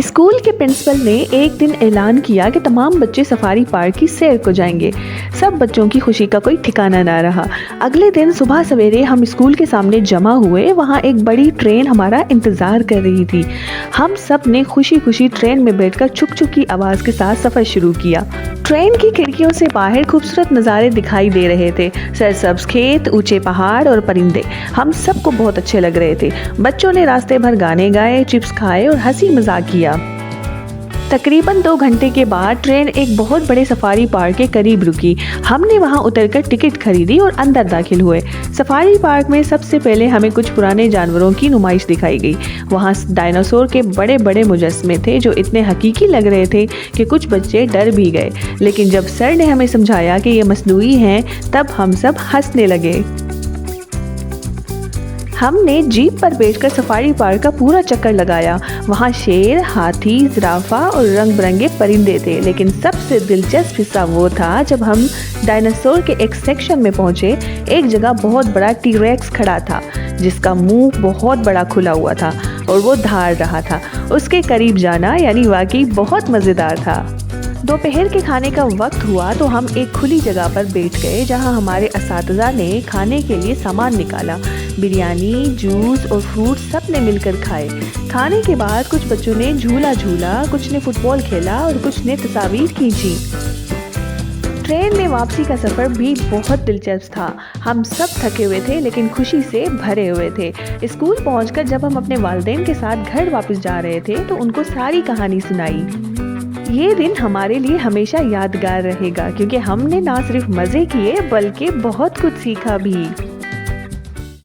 School के principal ने एक दिन ऐलान किया कि तमाम बच्चे सफारी पार्क की सैर को जाएंगे। सब बच्चों की खुशी का कोई ठिकाना ना रहा। अगले दिन सुबह सवेरे हम स्कूल के सामने जमा हुए। वहाँ एक बड़ी ट्रेन हमारा इंतजार कर रही थी। हम सब ने खुशी खुशी ट्रेन में बैठकर छुक छुक की आवाज़ के साथ सफ़र शुरू किया। ट्रेन की खिड़कियों से बाहर खूबसूरत नज़ारे दिखाई दे रहे थे। सरसब्ज खेत, ऊंचे पहाड़ और परिंदे हम सबको बहुत अच्छे लग रहे थे। बच्चों ने रास्ते भर गाने गाए, चिप्स खाए और हंसी मजाक किया। तकरीबन 2 घंटे के बाद ट्रेन एक बहुत बड़े सफारी पार्क के करीब रुकी। हमने वहां उतरकर टिकट खरीदी और अंदर दाखिल हुए। सफारी पार्क में सबसे पहले हमें कुछ पुराने जानवरों की नुमाइश दिखाई गई। वहां डायनासोर के बड़े बड़े मुजस्समे थे जो इतने हकीकी लग रहे थे कि कुछ बच्चे डर भी गए। लेकिन जब सर ने हमें समझाया कि ये मसनूई हैं, तब हम सब हंसने लगे। हमने जीप पर बैठकर सफारी पार्क का पूरा चक्कर लगाया। वहाँ शेर, हाथी, जिराफा और रंग बिरंगे परिंदे थे। लेकिन सबसे दिलचस्प हिस्सा वो था जब हम डायनासोर के एक सेक्शन में पहुँचे। एक जगह बहुत बड़ा टी-रेक्स खड़ा था जिसका मुंह बहुत बड़ा खुला हुआ था और वो धार रहा था। उसके करीब जाना यानी वाकई बहुत मज़ेदार था। दोपहर के खाने का वक्त हुआ तो हम एक खुली जगह पर बैठ गए जहां हमारे असातिज़ा ने खाने के लिए सामान निकाला। बिरयानी, जूस और फ्रूट सब ने मिलकर खाए। खाने के बाद कुछ बच्चों ने झूला झूला, कुछ ने फुटबॉल खेला और कुछ ने तस्वीर खींची। ट्रेन में वापसी का सफ़र भी बहुत दिलचस्प था। हम सब थके हुए थे लेकिन खुशी से भरे हुए थे। स्कूल पहुंचकर जब हम अपने वालिदैन के साथ घर वापस जा रहे थे तो उनको सारी कहानी सुनाई। ये दिन हमारे लिए हमेशा यादगार रहेगा क्योंकि हमने ना सिर्फ मज़े किए बल्कि बहुत कुछ सीखा भी।